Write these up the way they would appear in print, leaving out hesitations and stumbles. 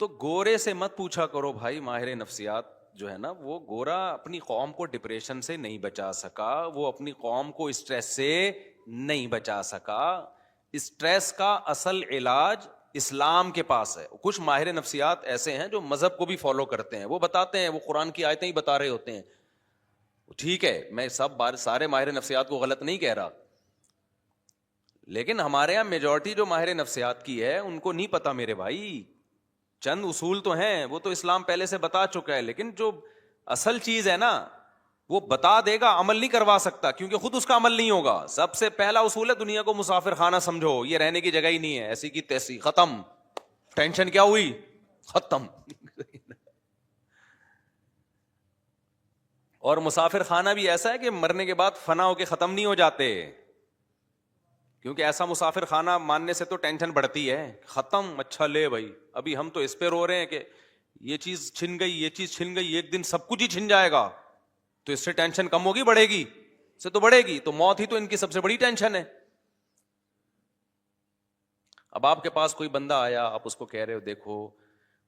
تو گورے سے مت پوچھا کرو بھائی. ماہر نفسیات جو ہے نا, وہ گورا اپنی قوم کو ڈپریشن سے نہیں بچا سکا, وہ اپنی قوم کو اسٹریس سے نہیں بچا سکا. اسٹریس کا اصل علاج اسلام کے پاس ہے. کچھ ماہر نفسیات ایسے ہیں جو مذہب کو بھی فالو کرتے ہیں, وہ بتاتے ہیں, وہ قرآن کی آیتیں ہی بتا رہے ہوتے ہیں. ٹھیک ہے, میں سارے ماہر نفسیات کو غلط نہیں کہہ رہا, لیکن ہمارے یہاں میجورٹی جو ماہر نفسیات کی ہے ان کو نہیں پتا میرے بھائی. چند اصول تو ہیں, وہ تو اسلام پہلے سے بتا چکا ہے, لیکن جو اصل چیز ہے نا وہ بتا دے گا, عمل نہیں کروا سکتا کیونکہ خود اس کا عمل نہیں ہوگا. سب سے پہلا اصول ہے دنیا کو مسافر خانہ سمجھو, یہ رہنے کی جگہ ہی نہیں ہے, ایسی کی تیسی, ختم. ٹینشن کیا ہوئی, ختم. اور مسافر خانہ بھی ایسا ہے کہ مرنے کے بعد فنا ہو کے ختم نہیں ہو جاتے, کیونکہ ایسا مسافر خانہ ماننے سے تو ٹینشن بڑھتی ہے. ختم, اچھا لے بھائی, ابھی ہم تو اس پہ رو رہے ہیں کہ یہ چیز چھن گئی, یہ چیز چھن گئی, ایک دن سب کچھ ہی چھن جائے گا, تو اس سے ٹینشن کم ہوگی بڑھے گی؟ سے تو بڑھے گی. تو موت ہی تو ان کی سب سے بڑی ٹینشن ہے. اب آپ کے پاس کوئی بندہ آیا, آپ اس کو کہہ رہے ہو دیکھو,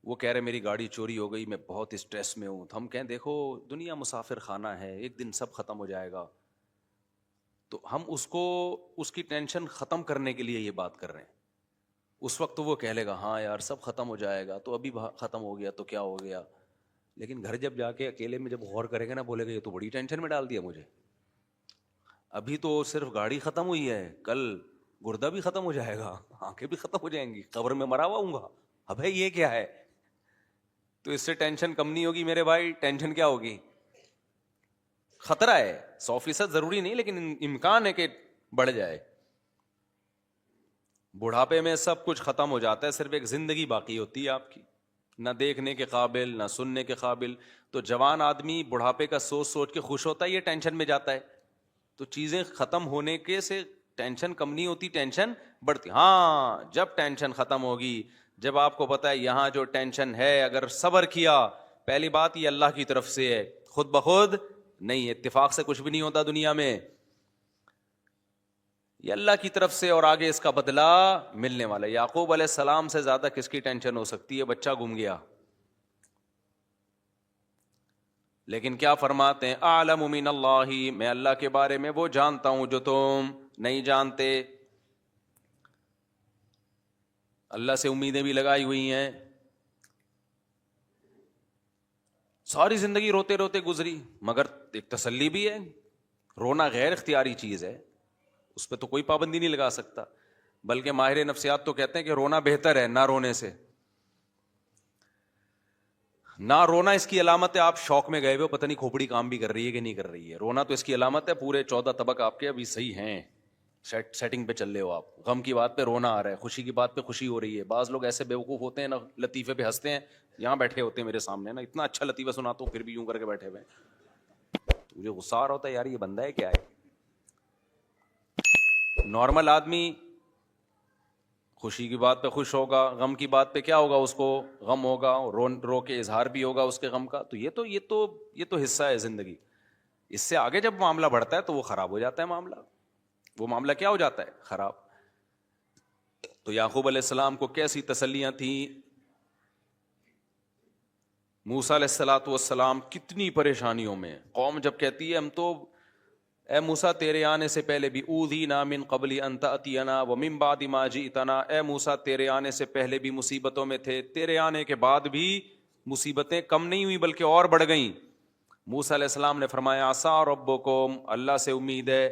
وہ کہہ رہے میری گاڑی چوری ہو گئی, میں بہت اسٹریس میں ہوں. تو ہم کہیں دیکھو دنیا مسافر خانہ ہے, ایک دن سب ختم ہو جائے گا. تو ہم اس کو اس کی ٹینشن ختم کرنے کے لیے یہ بات کر رہے ہیں. اس وقت تو وہ کہہ لے گا ہاں یار سب ختم ہو جائے گا, تو ابھی ختم ہو گیا تو کیا ہو گیا. لیکن گھر جب جا کے اکیلے میں جب غور کرے گا نا, بولے گا یہ تو بڑی ٹینشن میں ڈال دیا مجھے. ابھی تو صرف گاڑی ختم ہوئی ہے, کل گردہ بھی ختم ہو جائے گا, آنکھیں بھی ختم ہو جائیں گی, قبر میں مرا ہوا ہوں گا. ابے یہ کیا ہے؟ تو اس سے ٹینشن کم نہیں ہوگی میرے بھائی. ٹینشن کیا ہوگی؟ خطرہ ہے, 100% ضروری نہیں, لیکن امکان ہے کہ بڑھ جائے. بڑھاپے میں سب کچھ ختم ہو جاتا ہے, صرف ایک زندگی باقی ہوتی ہے آپ کی, نہ دیکھنے کے قابل نہ سننے کے قابل. تو جوان آدمی بڑھاپے کا سوچ سوچ کے خوش ہوتا ہے, یہ ٹینشن میں جاتا ہے. تو چیزیں ختم ہونے کے سے ٹینشن کم نہیں ہوتی, ٹینشن بڑھتی. ہاں جب ٹینشن ختم ہوگی, جب آپ کو پتا ہے یہاں جو ٹینشن ہے اگر صبر کیا, پہلی بات یہ اللہ کی طرف سے ہے, خود بخود نہیں, اتفاق سے کچھ بھی نہیں ہوتا دنیا میں, یہ اللہ کی طرف سے, اور آگے اس کا بدلہ ملنے والا ہے. یعقوب علیہ السلام سے زیادہ کس کی ٹینشن ہو سکتی ہے؟ بچہ گم گیا. لیکن کیا فرماتے ہیں, اعلم من اللہ, میں اللہ کے بارے میں وہ جانتا ہوں جو تم نہیں جانتے. اللہ سے امیدیں بھی لگائی ہوئی ہیں, ساری زندگی روتے روتے گزری, مگر ایک تسلی بھی ہے. رونا غیر اختیاری چیز ہے, اس پہ تو کوئی پابندی نہیں لگا سکتا. بلکہ ماہر نفسیات تو کہتے ہیں کہ رونا بہتر ہے نہ رونے سے. نہ رونا اس کی علامت ہے آپ شوق میں گئے ہوئے, پتہ نہیں کھوپڑی کام بھی کر رہی ہے کہ نہیں کر رہی ہے. رونا تو اس کی علامت ہے پورے 14 طبق آپ کے ابھی صحیح ہیں, سیٹنگ پہ چل رہے ہو آپ. غم کی بات پہ رونا آ رہا ہے, خوشی کی بات پہ خوشی ہو رہی ہے. بعض لوگ ایسے بیوقوف ہوتے ہیں نا, لطیفے پہ ہنستے ہیں, یہاں بیٹھے ہوتے ہیں میرے سامنے نا, اتنا اچھا لطیفہ سناتا ہوں پھر بھی یوں کر کے بیٹھے ہوئے ہیں. مجھے غصہ آ رہا ہوتا ہے یار یہ بندہ ہے کیا ہے. نارمل آدمی خوشی کی بات پہ خوش ہوگا, غم کی بات پہ کیا ہوگا, اس کو غم ہوگا, رو کے اظہار بھی ہوگا اس کے غم کا. تو یہ تو حصہ ہے زندگی. اس سے آگے جب معاملہ بڑھتا ہے تو وہ خراب ہو جاتا ہے معاملہ. وہ معاملہ کیا ہو جاتا ہے؟ خراب. تو یعقوب علیہ السلام کو کیسی تسلیاں تھیں. موسیٰ علیہ الصلوۃ والسلام کتنی پریشانیوں میں, قوم جب کہتی ہے ہم تو اے موسیٰ تیرے آنے سے پہلے بھی اوذینا من قبل ان تأتینا ومن بعد ما جئتنا, اے موسیٰ تیرے آنے سے پہلے بھی مصیبتوں میں تھے, تیرے آنے کے بعد بھی مصیبتیں کم نہیں ہوئی بلکہ اور بڑھ گئیں. موسیٰ علیہ السلام نے فرمایا عسیٰ ربکم, اللہ سے امید ہے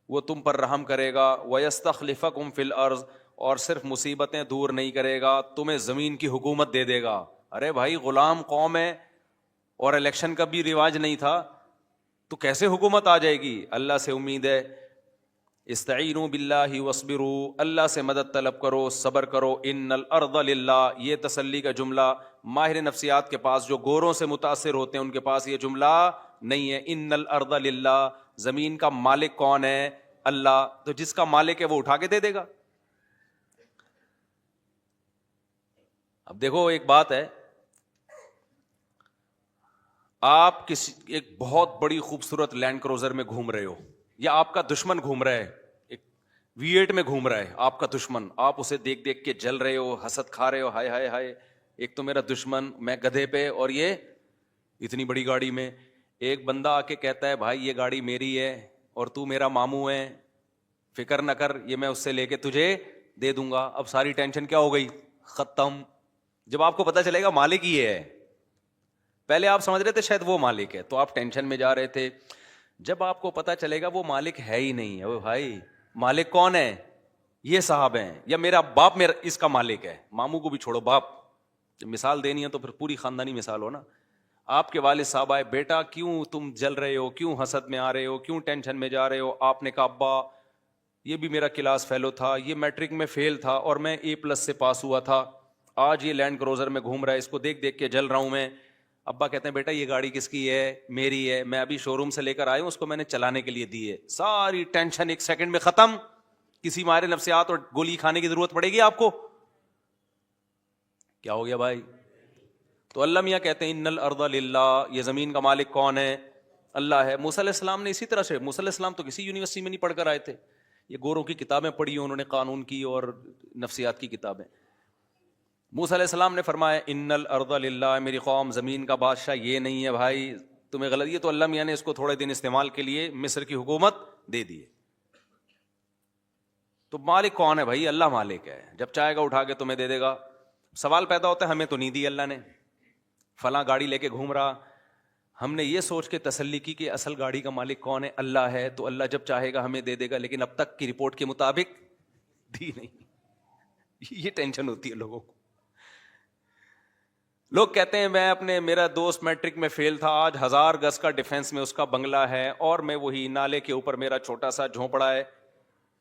وہ تم پر رحم کرے گا, ویستخلفکم فی الارض, اور صرف مصیبتیں دور نہیں کرے گا, تمہیں زمین کی حکومت دے دے گا. ارے بھائی غلام قوم ہے اور الیکشن کا بھی رواج نہیں تھا, تو کیسے حکومت آ جائے گی؟ اللہ سے امید ہے. استعینوا باللہ واصبروا, اللہ سے مدد طلب کرو, صبر کرو. ان الارض للہ, یہ تسلی کا جملہ ماہر نفسیات کے پاس جو گوروں سے متاثر ہوتے ہیں ان کے پاس یہ جملہ نہیں ہے. ان الارض للہ, زمین کا مالک کون ہے؟ اللہ. تو جس کا مالک ہے وہ اٹھا کے دے دے گا. اب دیکھو ایک بات ہے, آپ کسی ایک بہت بڑی خوبصورت لینڈ کروزر میں گھوم رہے ہو, یا آپ کا دشمن گھوم رہا ہے, ایک V8 میں گھوم رہا ہے آپ کا دشمن, آپ اسے دیکھ دیکھ کے جل رہے ہو, حسد کھا رہے ہو, ہائے ہائے ہائے ایک تو میرا دشمن، میں گدھے پہ اور یہ اتنی بڑی گاڑی میں. ایک بندہ آ کے کہتا ہے بھائی یہ گاڑی میری ہے اور تو میرا ماموں ہے، فکر نہ کر، یہ میں اس سے لے کے تجھے دے دوں گا. اب ساری ٹینشن کیا ہو گئی؟ ختم. جب آپ کو پتا چلے گا مالک یہ ہے، پہلے آپ سمجھ رہے تھے شاید وہ مالک ہے تو آپ ٹینشن میں جا رہے تھے. جب آپ کو پتا چلے گا وہ مالک ہے ہی نہیں ہے، بھائی مالک کون ہے؟ یہ صاحب ہیں، یا میرا باپ میرا اس کا مالک ہے. ماموں کو بھی چھوڑو، باپ. جب مثال دینی ہے تو پھر پوری خاندانی مثال ہو نا. آپ کے والد صاحب آئے، بیٹا کیوں تم جل رہے ہو، کیوں حسد میں آ رہے ہو، کیوں ٹینشن میں جا رہے ہو؟ آپ نے کہا ابا یہ بھی میرا کلاس فیلو تھا، یہ میٹرک میں فیل تھا اور میں A+ سے پاس ہوا تھا، آج یہ لینڈ کروزر میں گھوم رہا ہے، اس کو دیکھ دیکھ کے جل رہا ہوں میں. ابا کہتے ہیں بیٹا یہ گاڑی کس کی ہے؟ میری ہے، میں ابھی شو روم سے لے کر آیا ہوں، اس کو میں نے چلانے کے لیے دی ہے. ساری ٹینشن ایک سیکنڈ میں ختم. کسی مارے نفسیات اور گولی کھانے کی ضرورت پڑے گی آپ کو؟ کیا ہو گیا بھائی؟ تو اللہ میاں کہتے ہیں ان الارض للہ، یہ زمین کا مالک کون ہے؟ اللہ ہے. موسیٰ علیہ السلام نے اسی طرح سے، موسیٰ علیہ السلام تو کسی یونیورسٹی میں نہیں پڑھ کر آئے تھے، یہ گوروں کی کتابیں پڑھی انہوں نے، قانون کی اور نفسیات کی کتابیں. موسیٰ علیہ السلام نے فرمایا ان الارض للہ، میری قوم زمین کا بادشاہ یہ نہیں ہے بھائی، تمہیں غلط. یہ تو اللہ میاں نے اس کو تھوڑے دن استعمال کے لیے مصر کی حکومت دے دی ہے. تو مالک کون ہے بھائی؟ اللہ مالک ہے، جب چاہے گا اٹھا کے تمہیں دے دے گا. سوال پیدا ہوتا ہے ہمیں تو نہیں دی اللہ نے، فلاں گاڑی لے کے گھوم رہا. ہم نے یہ سوچ کے تسلی کی کہ اصل گاڑی کا مالک کون ہے؟ اللہ ہے. تو اللہ جب چاہے گا ہمیں دے دے گا، لیکن اب تک کی رپورٹ کے مطابق دی نہیں. یہ ٹینشن ہوتی ہے لوگوں کو. لوگ کہتے ہیں میرا دوست میٹرک میں فیل تھا، آج 1000 گز کا ڈیفنس میں اس کا بنگلہ ہے اور میں وہی نالے کے اوپر میرا چھوٹا سا جھونپڑا ہے.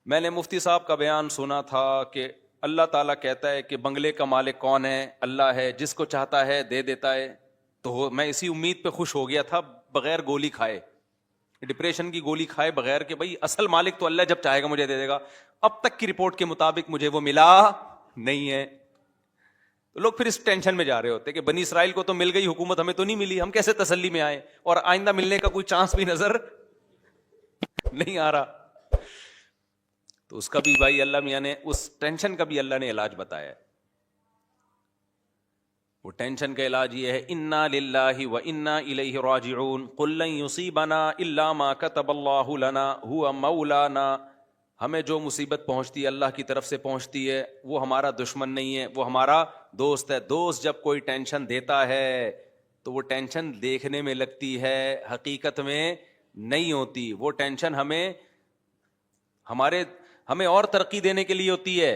میں نے مفتی صاحب کا بیان سنا تھا کہ اللہ تعالیٰ کہتا ہے کہ بنگلے کا مالک کون ہے؟ اللہ ہے، جس کو چاہتا ہے دے دیتا ہے. تو میں اسی امید پہ خوش ہو گیا تھا، بغیر گولی کھائے، ڈپریشن کی گولی کھائے بغیر، کہ بھائی اصل مالک تو اللہ، جب چاہے گا مجھے دے دے گا. اب تک کی رپورٹ کے مطابق مجھے وہ ملا نہیں ہے. لوگ پھر اس ٹینشن میں جا رہے ہوتے کہ بنی اسرائیل کو تو مل گئی حکومت، ہمیں تو نہیں ملی، ہم کیسے تسلی میں آئے، اور آئندہ ملنے کا کوئی چانس بھی نظر نہیں آ رہا. تو اس کا بھی بھائی اللہ میاں نے، اس ٹینشن کا بھی اللہ نے علاج بتایا ہے. وہ ٹینشن کا علاج یہ ہے انا للہ و انا الیہ راجعون قل لن یصیبنا الا ما کتب اللہ لنا هو مولانا. ہمیں جو مصیبت پہنچتی ہے اللہ کی طرف سے پہنچتی ہے، وہ ہمارا دشمن نہیں ہے، وہ ہمارا دوست ہے. دوست جب کوئی ٹینشن دیتا ہے تو وہ ٹینشن دیکھنے میں لگتی ہے، حقیقت میں نہیں ہوتی. وہ ٹینشن ہمیں اور ترقی دینے کے لیے ہوتی ہے.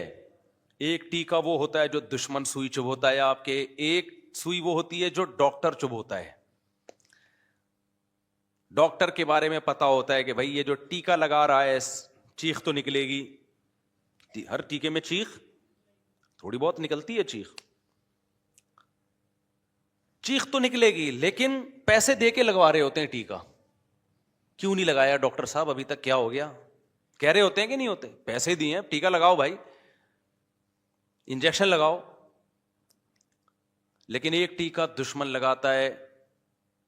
ایک ٹیکا وہ ہوتا ہے جو دشمن سوئی چبھوتا ہے آپ کے، ایک سوئی وہ ہوتی ہے جو ڈاکٹر چبھوتا ہے. ڈاکٹر کے بارے میں پتا ہوتا ہے کہ بھائی یہ جو ٹیکا لگا رہا ہے چیخ تو نکلے گی، ہر ٹیکے میں چیخ تھوڑی بہت نکلتی ہے، چیخ تو نکلے گی، لیکن پیسے دے کے لگوا رہے ہوتے ہیں ٹیکا. کیوں نہیں لگایا ڈاکٹر صاحب ابھی تک، کیا ہو گیا؟ کہہ رہے ہوتے ہیں کہ نہیں ہوتے؟ پیسے دیے ہیں، ٹیکا لگاؤ بھائی، انجیکشن لگاؤ. لیکن ایک ٹیکا دشمن لگاتا ہے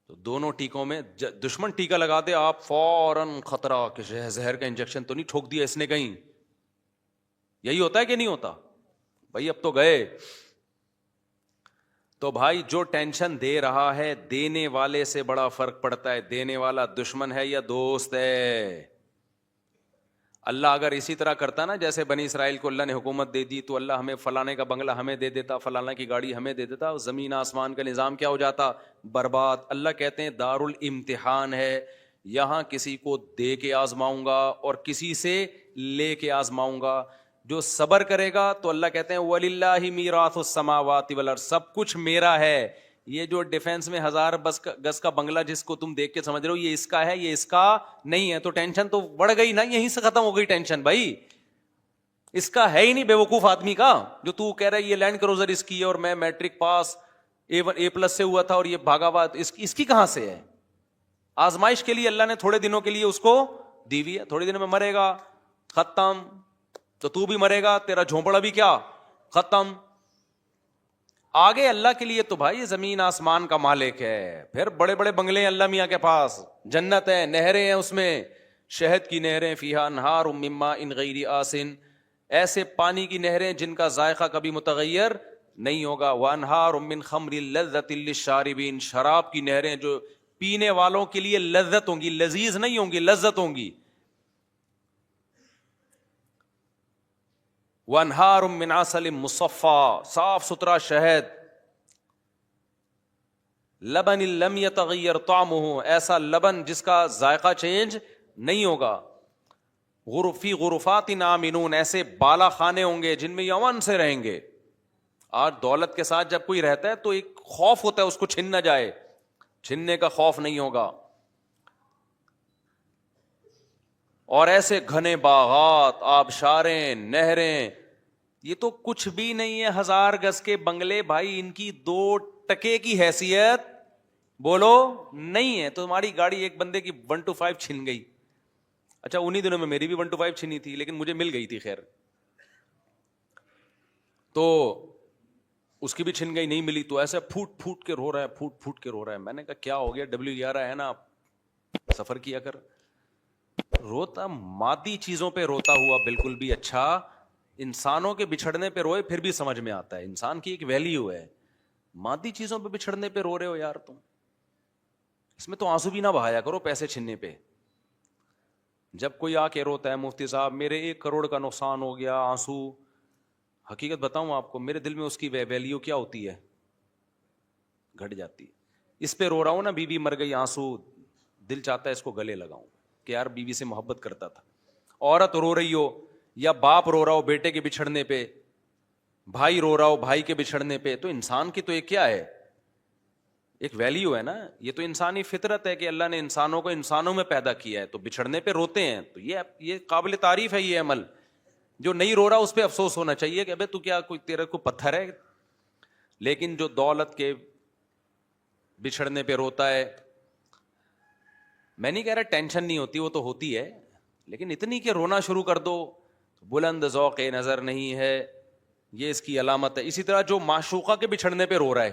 تو دونوں ٹیکوں میں، دشمن ٹیکا لگا دے آپ فوراً خطرہ کہ زہر کا انجیکشن تو نہیں ٹھوک دیا اس نے کہیں. یہی ہوتا ہے کہ نہیں ہوتا؟ بھائی اب تو گئے. تو بھائی جو ٹینشن دے رہا ہے، دینے والے سے بڑا فرق پڑتا ہے، دینے والا دشمن ہے یا دوست ہے. اللہ اگر اسی طرح کرتا نا، جیسے بنی اسرائیل کو اللہ نے حکومت دے دی تو اللہ ہمیں فلانے کا بنگلہ ہمیں دے دیتا، فلانے کی گاڑی ہمیں دے دیتا، زمین آسمان کا نظام کیا ہو جاتا؟ برباد. اللہ کہتے ہیں دار الامتحان ہے، یہاں کسی کو دے کے آزماؤں گا اور کسی سے لے کے آزماؤں گا. جو صبر کرے گا تو اللہ کہتے ہیں وَلِلَّهِ مِيرَاثُ السَّمَاوَاتِ وَالْأَرْضِ، سب کچھ میرا ہے. یہ جو ڈیفنس میں 1000 گز کا بنگلہ جس کو تم دیکھ کے سمجھ رہے ہو یہ اس کا ہے، یہ اس کا نہیں ہے، تو ٹینشن تو بڑھ گئی نا، یہیں سے ختم ہو گئی ٹینشن. بھائی اس کا ہے ہی نہیں، بیوقوف آدمی کا. جو تو کہہ رہا ہے یہ لینڈ کروزر اس کی ہے اور میں میٹرک پاس A+ سے ہوا تھا اور یہ بھاگا ہوا، اس کی کہاں سے ہے؟ آزمائش کے لیے اللہ نے تھوڑے دنوں کے لیے اس کو دی ہوئی ہے. تھوڑے دنوں میں مرے گا، ختم. تو بھی مرے گا، تیرا جھونپڑا بھی کیا؟ ختم. آگے اللہ کے لیے تو بھائی زمین آسمان کا مالک ہے. پھر بڑے بڑے بنگلے ہیں اللہ میاں کے پاس، جنت ہے، نہریں ہیں اس میں، شہد کی نہریں، فیہا انہار من ماء غیر آسن، ایسے پانی کی نہریں جن کا ذائقہ کبھی متغیر نہیں ہوگا. وانہار من خمر لذۃ للشاربین, شراب کی نہریں جو پینے والوں کے لیے لذت ہوں گی, لذیذ نہیں ہوں گی, لذت ہوں گی. وانہار من عسل مصفی, صاف ستھرا شہد. لبن لم یتغیر طعمہ, ایسا لبن جس کا ذائقہ چینج نہیں ہوگا. غرفی غرفات آمنون, ایسے بالا خانے ہوں گے جن میں یہ امن سے رہیں گے. آج دولت کے ساتھ جب کوئی رہتا ہے تو ایک خوف ہوتا ہے اس کو چھن نہ جائے, چھننے کا خوف نہیں ہوگا. اور ایسے گھنے باغات, آبشاریں, نہریں, یہ تو کچھ بھی نہیں ہے. 1000 گز کے بنگلے بھائی, ان کی 2 ٹکے کی حیثیت بولو نہیں ہے. تو تمہاری گاڑی ایک بندے کی 125 چھن گئی. اچھا انہی دنوں میں میری بھی 125 چھنی تھی, لیکن مجھے مل گئی تھی خیر. تو اس کی بھی چھن گئی, نہیں ملی, تو ایسے پھوٹ پھوٹ کے رو رہا ہے, پھوٹ پھوٹ کے رو رہا ہے. میں نے کہا کیا ہو گیا, W11 ہے نا, سفر کیا کر. روتا مادی چیزوں پہ روتا ہوا بالکل بھی اچھا, انسانوں کے بچھڑنے پہ روئے پھر بھی سمجھ میں آتا ہے. انسان کی ایک ویلیو ہے. مادی چیزوں پہ بچھڑنے پہ رو رہے ہو یار تم, اس میں تو آنسو بھی نہ بہایا کرو پیسے چھننے پہ. جب کوئی آ کے روتا ہے مفتی صاحب میرے 1 کروڑ کا نقصان ہو گیا, آنسو, حقیقت بتاؤں آپ کو, میرے دل میں اس کی ویلیو کیا ہوتی ہے, گھٹ جاتی ہے. اس پہ رو رہا ہوں نا, بیوی مر گئی, آنسو, دل چاہتا ہے اس کو گلے لگاؤں کہ یار بیوی سے محبت کرتا تھا. عورت رو رہی ہو یا باپ رو رہا ہو بیٹے کے بچھڑنے پہ, بھائی رو رہا ہو بھائی کے بچھڑنے پہ, تو انسان کی تو ایک کیا ہے, ایک ویلیو ہے نا. یہ تو انسانی فطرت ہے کہ اللہ نے انسانوں کو انسانوں میں پیدا کیا ہے, تو بچھڑنے پہ روتے ہیں. تو یہ قابل تعریف ہے یہ عمل. جو نہیں رو رہا اس پہ افسوس ہونا چاہیے کہ ابے تو کیا کوئی تیرے کو پتھر ہے. لیکن جو دولت کے بچھڑنے پہ روتا ہے, میں نہیں کہہ رہا ٹینشن نہیں ہوتی, وہ تو ہوتی ہے, لیکن اتنی کہ رونا شروع کر دو, بلند ذوق نظر نہیں ہے, یہ اس کی علامت ہے. اسی طرح جو معشوقہ کے بچھڑنے پہ رو رہا ہے,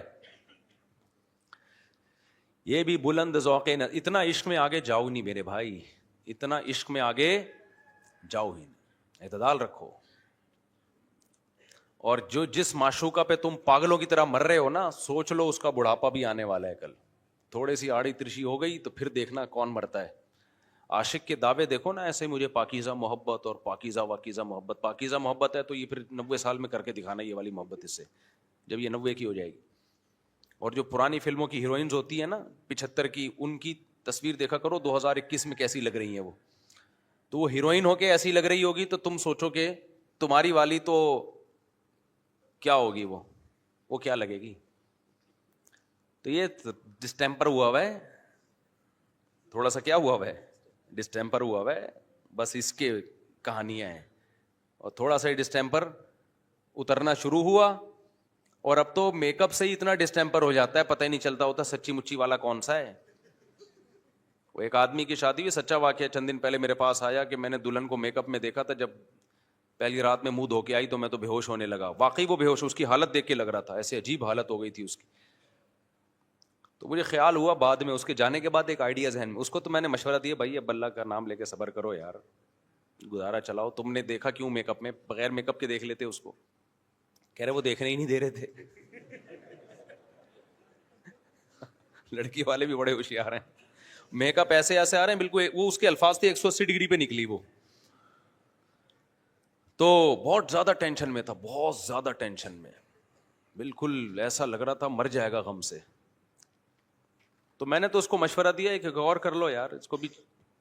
یہ بھی بلند ذوق نظر. اتنا عشق میں آگے جاؤ نہیں میرے بھائی, اتنا عشق میں آگے جاؤ ہی نہیں, اعتدال رکھو. اور جو جس معشوقہ پہ تم پاگلوں کی طرح مر رہے ہو نا, سوچ لو اس کا بڑھاپا بھی آنے والا ہے کل. تھوڑی سی آڑی ترشی ہو گئی تو پھر دیکھنا کون مرتا ہے. عاشق کے دعوے دیکھو نا ایسے, مجھے پاکیزہ محبت اور پاکیزہ واکیزہ محبت. پاکیزہ محبت ہے تو یہ پھر 90 سال میں کر کے دکھانا یہ والی محبت اس سے, جب یہ 90 کی ہو جائے گی. اور جو پرانی فلموں کی ہیروئنز ہوتی ہیں نا 75 کی, ان کی تصویر دیکھا کرو 2021 میں کیسی لگ رہی ہیں وہ. تو وہ ہیروئن ہو کے ایسی لگ رہی ہوگی تو تم سوچو کہ تمہاری والی تو کیا ہوگی, وہ کیا لگے گی. تو یہ ڈسٹیمپر ہوا ہے, تھوڑا سا کیا ہوا ہے, ڈسٹیمپر ہوا ہے, بس اس کے کہانیاں ہیں. اور تھوڑا سا ڈسٹیمپر اترنا شروع ہوا, اور اب تو میک اپ سے ہی اتنا ڈسٹیمپر ہو جاتا ہے پتہ ہی نہیں چلتا ہوتا سچی مچی والا کون سا ہے. وہ ایک آدمی کی شادی ہوئی, سچا واقعہ, چند دن پہلے میرے پاس آیا کہ میں نے دلہن کو میک اپ میں دیکھا تھا, جب پہلی رات میں منہ دھو کے آئی تو میں تو بے ہوش ہونے لگا. واقعی وہ بے ہوش, اس کی حالت دیکھ کے لگ رہا تھا ایسے عجیب حالت ہو گئی تھی اس کی. تو مجھے خیال ہوا بعد میں, اس کے جانے کے بعد ایک آئیڈیا ذہن میں, اس کو تو میں نے مشورہ دیا بھائی اب اللہ کا نام لے کے صبر کرو یار, گزارا چلاؤ. تم نے دیکھا کیوں میک اپ میں, بغیر میک اپ کے دیکھ لیتے اس کو. کہہ رہے وہ دیکھنے ہی نہیں دے رہے تھے. لڑکی والے بھی بڑے ہوشیار ہیں, میک اپ ایسے ایسے آ رہے ہیں بالکل, وہ اس کے الفاظ تھے 180 ڈگری پہ نکلی وہ. تو بہت زیادہ ٹینشن میں تھا, بہت زیادہ ٹینشن میں, بالکل ایسا لگ رہا تھا مر جائے گا غم سے. تو میں نے تو اس کو مشورہ دیا کہ غور کر لو یار, اس کو بھی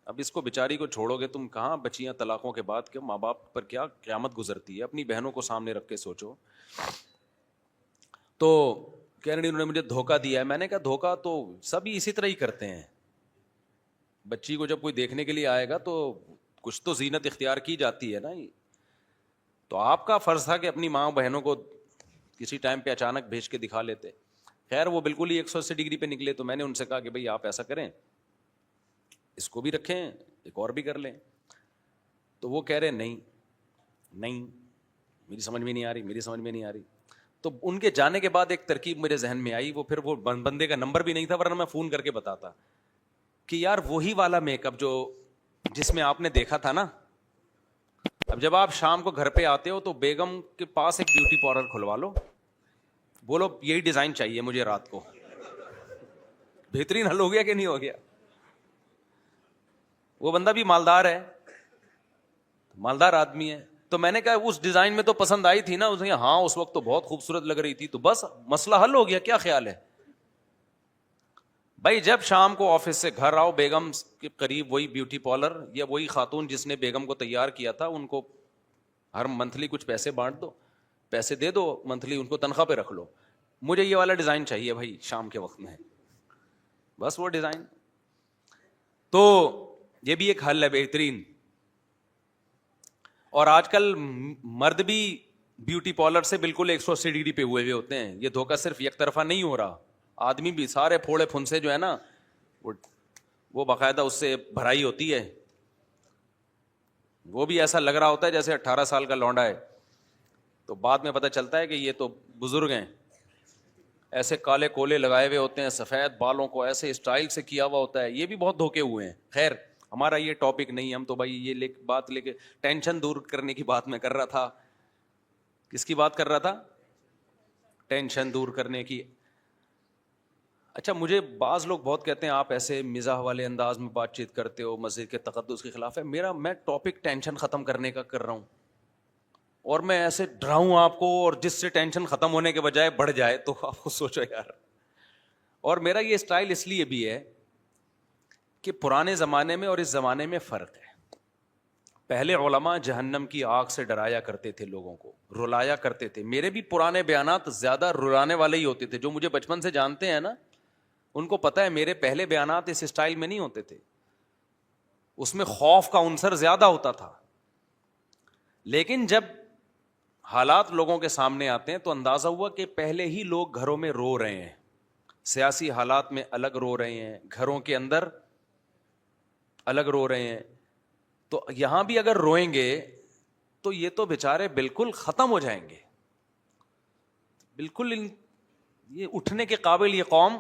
اب اس کو بیچاری کو چھوڑو گے تم کہاں بچیاں طلاقوں کے بعد, کہ ماں باپ پر کیا قیامت گزرتی ہے, اپنی بہنوں کو سامنے رکھ کے سوچو. تو کہہ رہی انہوں نے مجھے دھوکہ دیا ہے. میں نے کہا دھوکہ تو سبھی اسی طرح ہی کرتے ہیں. بچی کو جب کوئی دیکھنے کے لیے آئے گا تو کچھ تو زینت اختیار کی جاتی ہے نا. تو آپ کا فرض تھا کہ اپنی ماں بہنوں کو کسی ٹائم پہ اچانک بھیج کے دکھا لیتے. خیر وہ بالکل ہی 180 ڈگری پہ نکلے. تو میں نے ان سے کہا کہ بھائی آپ ایسا کریں, اس کو بھی رکھیں ایک اور بھی کر لیں. تو وہ کہہ رہے نہیں میری سمجھ میں نہیں آ رہی. تو ان کے جانے کے بعد ایک ترکیب میرے ذہن میں آئی, وہ پھر وہ بندے کا نمبر بھی نہیں تھا ورنہ میں فون کر کے بتاتا کہ یار وہی والا میک اپ جو جس میں آپ نے دیکھا تھا نا, اب جب آپ شام کو گھر پہ آتے ہو تو بیگم کے پاس ایک بیوٹی پارلر کھلوا لو, بولو یہی ڈیزائن چاہیے مجھے رات کو. بہترین حل ہو گیا کہ نہیں ہو گیا؟ وہ بندہ بھی مالدار ہے, مالدار آدمی ہے. تو میں نے کہا اس ڈیزائن میں تو پسند آئی تھی نا, اس نے ہاں اس وقت تو بہت خوبصورت لگ رہی تھی, تو بس مسئلہ حل ہو گیا. کیا خیال ہے بھائی؟ جب شام کو آفس سے گھر آؤ, بیگم کے قریب وہی بیوٹی پارلر یا وہی خاتون جس نے بیگم کو تیار کیا تھا, ان کو ہر منتھلی کچھ پیسے بانٹ دو, پیسے دے دو منتھلی, ان کو تنخواہ پہ رکھ لو. مجھے یہ والا ڈیزائن چاہیے بھائی شام کے وقت میں, بس وہ ڈیزائن. تو یہ بھی ایک حل ہے بہترین. اور آج کل مرد بھی بیوٹی پارلر سے بالکل 180 ڈگری پہ ہوئے ہوتے ہیں. یہ دھوکہ صرف یک طرفہ نہیں ہو رہا, آدمی بھی سارے پھوڑے پھنسے جو ہے نا وہ باقاعدہ اس سے بھرائی ہوتی ہے. وہ بھی ایسا لگ رہا ہوتا ہے جیسے 18 سال کا لونڈا ہے, تو بعد میں پتہ چلتا ہے کہ یہ تو بزرگ ہیں. ایسے کالے کولے لگائے ہوئے ہوتے ہیں, سفید بالوں کو ایسے اسٹائل سے کیا ہوا ہوتا ہے. یہ بھی بہت دھوکے ہوئے ہیں. خیر ہمارا یہ ٹاپک نہیں, ہم تو بھائی یہ بات لے کے ٹینشن دور کرنے کی بات میں کر رہا تھا. کس کی بات کر رہا تھا؟ ٹینشن دور کرنے کی. اچھا, مجھے بعض لوگ بہت کہتے ہیں آپ ایسے مزاح والے انداز میں بات چیت کرتے ہو, مسجد کے تقدس کے خلاف ہے. میں ٹاپک ٹینشن ختم کرنے کا کر رہا ہوں, اور میں ایسے ڈراؤں آپ کو, اور جس سے ٹینشن ختم ہونے کے بجائے بڑھ جائے, تو آپ کو سوچو یار. اور میرا یہ اسٹائل اس لیے بھی ہے کہ پرانے زمانے میں اور اس زمانے میں فرق ہے. پہلے علماء جہنم کی آگ سے ڈرایا کرتے تھے, لوگوں کو رلایا کرتے تھے. میرے بھی پرانے بیانات زیادہ رلانے والے ہی ہوتے تھے. جو مجھے بچپن سے جانتے ہیں نا, ان کو پتہ ہے میرے پہلے بیانات اس اسٹائل میں نہیں ہوتے تھے. اس میں خوف کا عنصر زیادہ ہوتا تھا. لیکن جب حالات لوگوں کے سامنے آتے ہیں تو اندازہ ہوا کہ پہلے ہی لوگ گھروں میں رو رہے ہیں, سیاسی حالات میں الگ رو رہے ہیں, گھروں کے اندر الگ رو رہے ہیں. تو یہاں بھی اگر روئیں گے تو یہ تو بیچارے بالکل ختم ہو جائیں گے, بالکل یہ اٹھنے کے قابل. یہ قوم,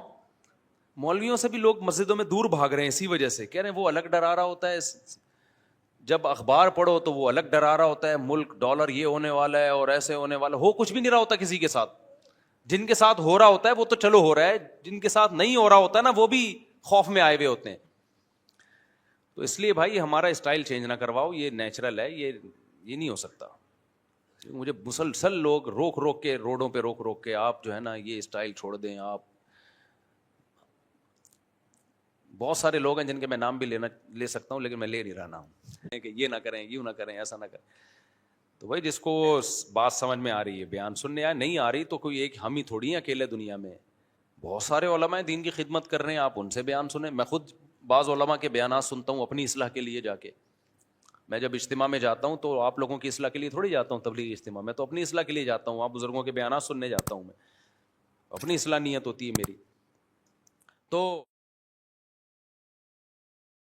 مولویوں سے بھی لوگ مسجدوں میں دور بھاگ رہے ہیں اسی وجہ سے. کہہ رہے ہیں وہ الگ ڈرا رہا ہوتا ہے, جب اخبار پڑھو تو وہ الگ ڈرا رہا ہوتا ہے, ملک ڈالر یہ ہونے والا ہے اور ایسے ہونے والا. ہو کچھ بھی نہیں رہا ہوتا کسی کے ساتھ. جن کے ساتھ ہو رہا ہوتا ہے وہ تو چلو ہو رہا ہے, جن کے ساتھ نہیں ہو رہا ہوتا نا وہ بھی خوف میں آئے ہوئے ہوتے ہیں. تو اس لیے بھائی ہمارا اسٹائل چینج نہ کرواؤ, یہ نیچرل ہے, یہ نہیں ہو سکتا. مجھے مسلسل لوگ روک روک کے, روڈوں پہ روک روک کے, آپ جو ہے نا یہ اسٹائل چھوڑ دیں. آپ بہت سارے لوگ ہیں جن کے میں نام بھی لے سکتا ہوں, لیکن میں لے نہیں رہا نام, کہ یہ نہ کریں, یوں نہ کریں, ایسا نہ کریں. تو بھائی جس کو بات سمجھ میں آ رہی ہے بیان سننے, آئے نہیں آ رہی تو کوئی ایک ہم ہی تھوڑی ہیں اکیلے دنیا میں. بہت سارے علماء دین کی خدمت کر رہے ہیں, آپ ان سے بیان سنیں. میں خود بعض علماء کے بیانات سنتا ہوں اپنی اصلاح کے لیے جا کے. میں جب اجتماع میں جاتا ہوں تو آپ لوگوں کی اصلاح کے لیے تھوڑی جاتا ہوں تبلیغی اجتماع میں, تو اپنی اصلاح کے لیے جاتا ہوں. آپ بزرگوں کے بیانات سننے جاتا ہوں, میں اپنی اصلاح نیت ہوتی ہے میری. تو